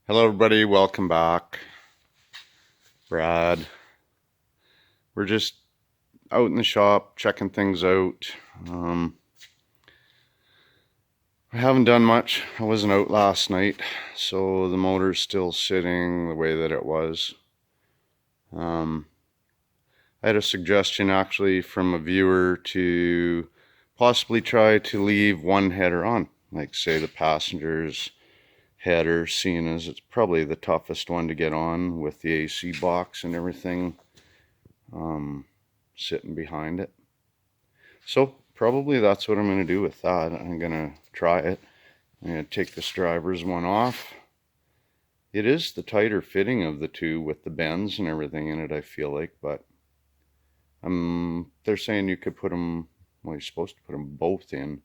Hello everybody, welcome back. Brad. We're just out in the shop checking things out. I haven't done much. I wasn't out last night, so the motor's still sitting the way that it was. I had a suggestion actually from a viewer to possibly try to leave one header on, like say the passenger's header, seeing as it's probably the toughest one to get on with the AC box and everything sitting behind it. So probably that's what I'm going to do with that. I'm going to try it. I'm going to take this driver's one off. It is the tighter fitting of the two with the bends and everything in it, I feel like, but they're saying you could put them, well, you're supposed to put them both in,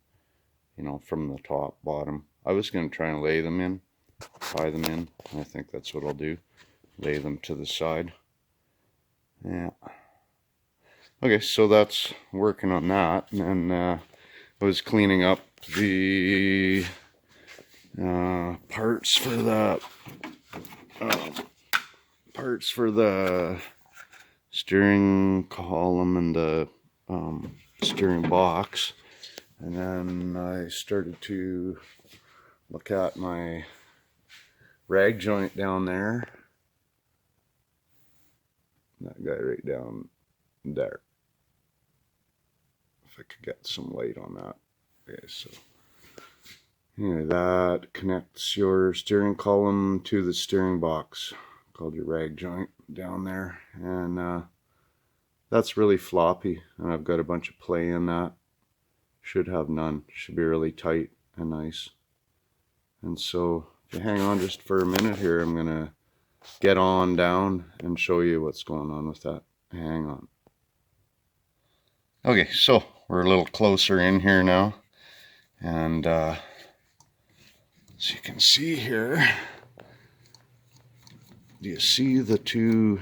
you know, from the top, bottom. I was going to try and lay them in, tie them in. I think that's what I'll do. Lay them to the side. Yeah. Okay, so that's working on that. And I was cleaning up the parts for the steering column and the steering box. And then I started to look at my rag joint down there. That guy right down there. If I could get some light on that. Okay, so anyway, that connects your steering column to the steering box, called your rag joint down there. And that's really floppy, and I've got a bunch of play in that. Should have none. Should be really tight and nice. And so if you hang on just for a minute here, I'm gonna get on down and show you what's going on with that. Hang on. Okay, so we're a little closer in here now, and as you can see here, do you see the two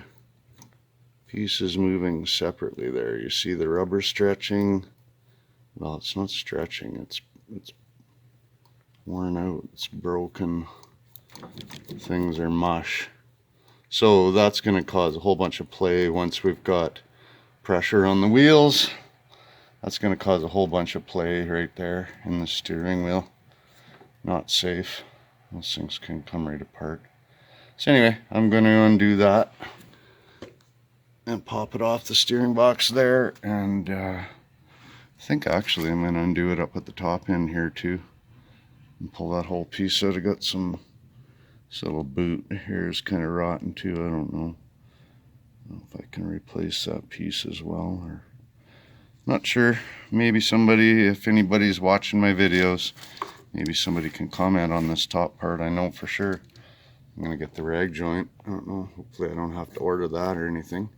pieces moving separately there? You see the rubber stretching? Well, it's not stretching, it's worn out, it's broken, things are mush. So that's going to cause a whole bunch of play once we've got pressure on the wheels. That's going to cause a whole bunch of play right there in the steering wheel. Not safe. Those things can come right apart. So anyway, I'm going to undo that and pop it off the steering box there. And I think actually I'm going to undo it up at the top end here too. And pull that whole piece out. I got some, this little boot here is kind of rotten too. I don't know if I can replace that piece as well, or not sure. Maybe somebody, if anybody's watching my videos, maybe somebody can comment on this top part. I know for sure I'm gonna get the rag joint. I don't know, hopefully I don't have to order that or anything.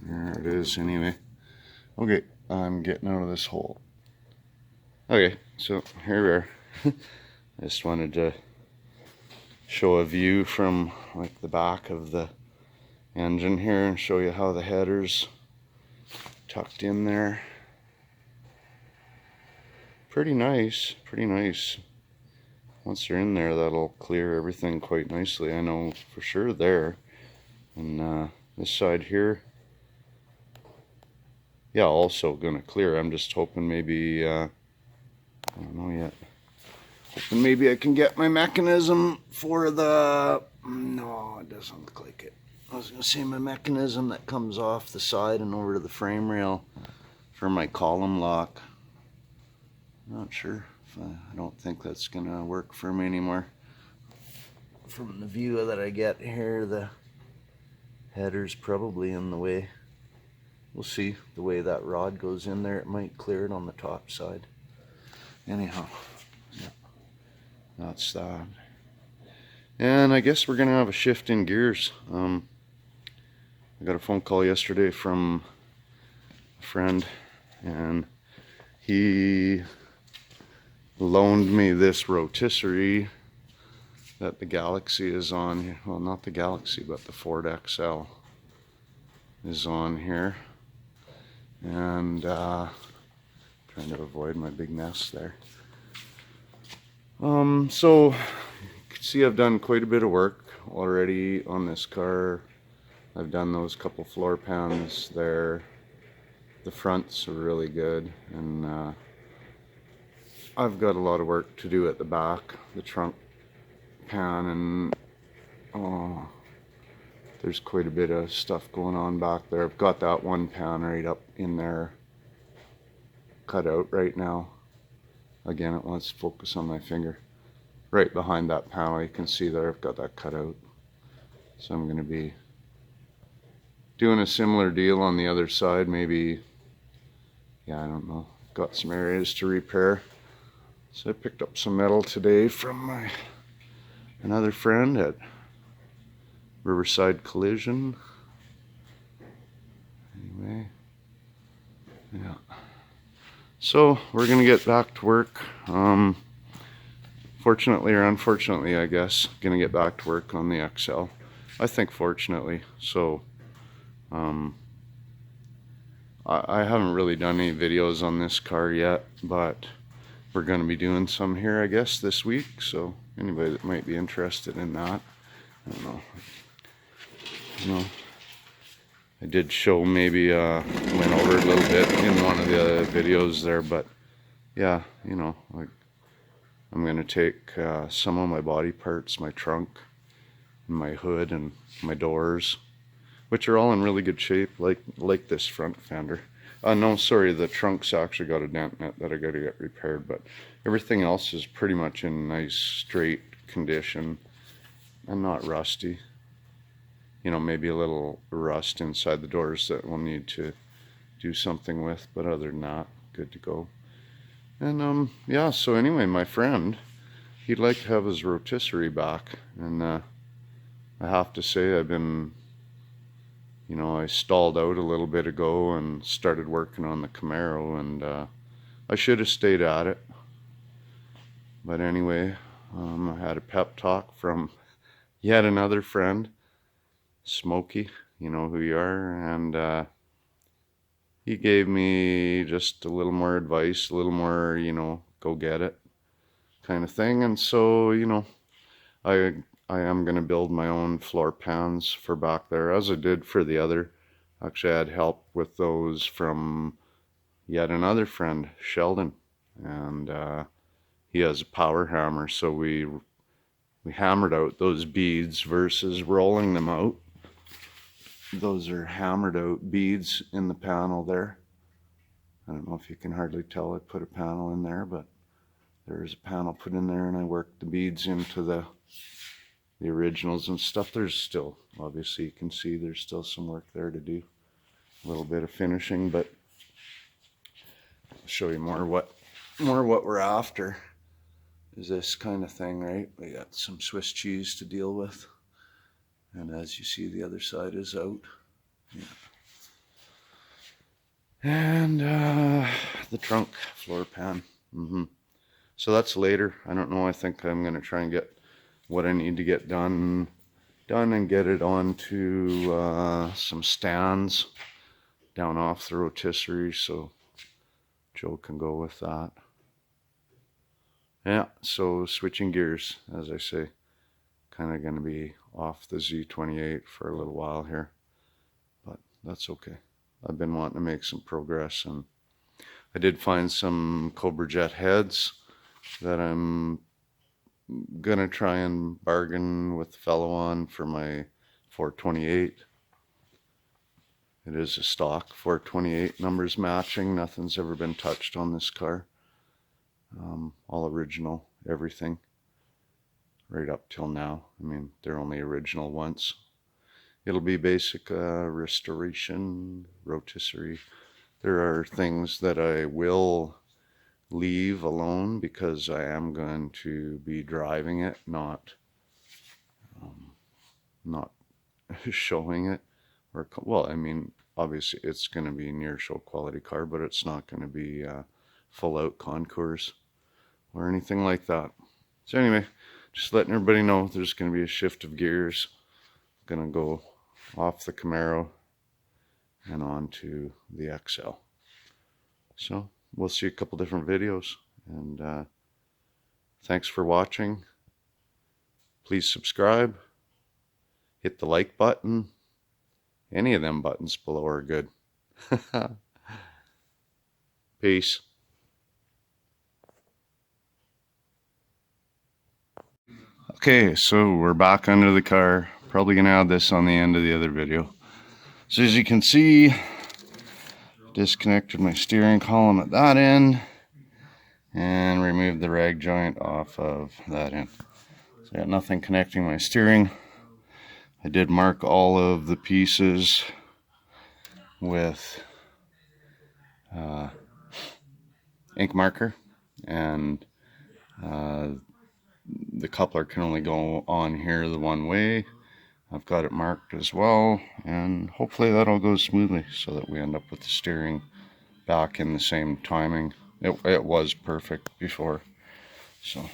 There it is anyway. Okay, I'm getting out of this hole. Okay, so here we are. I just wanted to show a view from like the back of the engine here and show you how the header's tucked in there. Pretty nice, pretty nice. Once you're in there, that'll clear everything quite nicely. I know for sure there. And this side here, yeah, also gonna clear. I'm just hoping maybe, I don't know yet. Hoping maybe I can get my mechanism for the, no, it doesn't look like it. I was gonna say my mechanism that comes off the side and over to the frame rail for my column lock. Not sure. I don't think that's gonna work for me anymore. From the view that I get here, the header's probably in the way. We'll see. The way that rod goes in there, it might clear it on the top side. Anyhow, yeah, that's that. And I guess we're gonna have a shift in gears. I got a phone call yesterday from a friend, and he loaned me this rotisserie that the Galaxie is on. Well, not the Galaxie, but the Ford XL is on here. And trying to avoid my big mess there. So See, I've done quite a bit of work already on this car. I've done those couple floor pans there. The fronts are really good, and I've got a lot of work to do at the back, the trunk pan, and oh, there's quite a bit of stuff going on back there. I've got that one pan right up in there cut out right now. Again, it wants to focus on my finger. Right behind that panel, you can see there I've got that cut out. So I'm going to be doing a similar deal on the other side. Maybe, yeah, I don't know. Got some areas to repair. So I picked up some metal today from another friend at Riverside Collision. Anyway, yeah. So we're gonna get back to work. Fortunately or unfortunately, I guess, gonna get back to work on the XL. I think fortunately. So I haven't really done any videos on this car yet, but we're gonna be doing some here, I guess, this week. So anybody that might be interested in that, I don't know. You know, I did show, maybe went over a little bit in one of the videos there, but yeah, you know, like I'm gonna take some of my body parts, my trunk, and my hood, and my doors, which are all in really good shape, like this front fender. No, sorry, the trunk's actually got a dent in it that I gotta get repaired, but everything else is pretty much in nice, straight condition and not rusty. You know, maybe a little rust inside the doors that we'll need to do something with, but other than that, good to go. And yeah, so anyway, my friend, he'd like to have his rotisserie back, and I have to say I've been, you know, I stalled out a little bit ago and started working on the Camaro, and I should have stayed at it. But anyway, I had a pep talk from yet another friend, Smokey, you know who you are, and he gave me just a little more advice, a little more, you know, go get it kind of thing. And so, you know, I am going to build my own floor pans for back there, as I did for the other. Actually, I had help with those from yet another friend, Sheldon, and he has a power hammer, so we hammered out those beads versus rolling them out. Those are hammered out beads in the panel there. I don't know if you can hardly tell I put a panel in there, but there's a panel put in there, and I worked the beads into the originals and stuff. There's still, obviously you can see there's still some work there to do. A little bit of finishing, but I'll show you more what we're after is this kind of thing, right? We got some Swiss cheese to deal with. And as you see, the other side is out. Yeah. And the trunk floor pan. So that's later. I don't know. I think I'm going to try and get what I need to get done and get it onto some stands down off the rotisserie, so Joe can go with that. Yeah, so switching gears, as I say, kind of going to be off the Z28 for a little while here, but that's okay. I've been wanting to make some progress, and I did find some Cobra Jet heads that I'm gonna try and bargain with the fellow on for my 428. It is a stock 428, numbers matching, nothing's ever been touched on this car. All original, everything, right up till now. I mean, they're only original once. It'll be basic restoration, rotisserie. There are things that I will leave alone because I am going to be driving it, not showing it. Or, well, I mean, obviously it's going to be near show quality car, but it's not going to be full out concours or anything like that. So anyway, just letting everybody know there's going to be a shift of gears. I'm going to go off the Camaro and on to the XL. So we'll see a couple different videos, and thanks for watching. Please subscribe. Hit the like button. Any of them buttons below are good. Peace. Okay, so we're back under the car. Probably gonna add this on the end of the other video. So as you can see, disconnected my steering column at that end and removed the rag joint off of that end. So I got nothing connecting my steering. I did mark all of the pieces with ink marker, and the coupler can only go on here the one way. I've got it marked as well, and hopefully that'll go smoothly so that we end up with the steering back in the same timing. It was perfect before. So,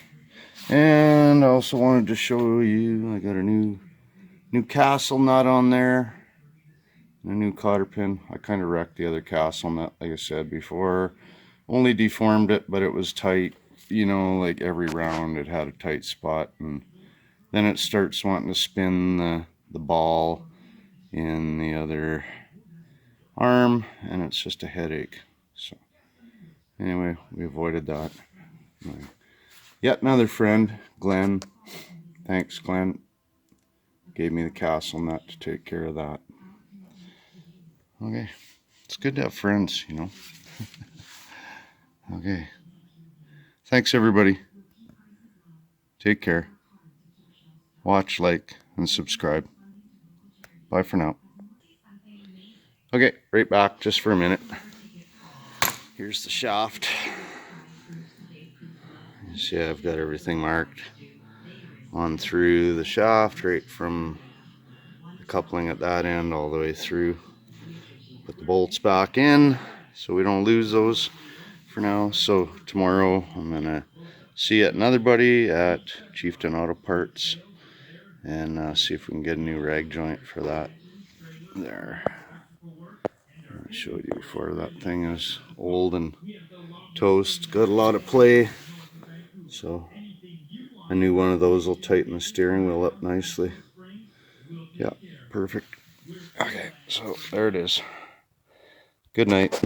and I also wanted to show you I got a new castle nut on there, a new cotter pin. I kind of wrecked the other castle nut, like I said before. Only deformed it, but it was tight. You know, like every round it had a tight spot, and then it starts wanting to spin the ball in the other arm, and it's just a headache. So anyway, we avoided that. Yet another friend, Glenn. Thanks, Glenn. Gave me the castle nut to take care of that. Okay, it's good to have friends, you know. Okay, thanks everybody. Take care. Watch, like, and subscribe. Bye for now. Okay, right back just for a minute. Here's the shaft. You see I've got everything marked on through the shaft, right from the coupling at that end all the way through. Put the bolts back in so we don't lose those for now. So tomorrow I'm gonna see another buddy at Chieftain Auto Parts and see if we can get a new rag joint for that. There. I showed you before, that thing is old and toast, got a lot of play. So a new one of those will tighten the steering wheel up nicely. Yeah, perfect. Okay, so there it is. Good night.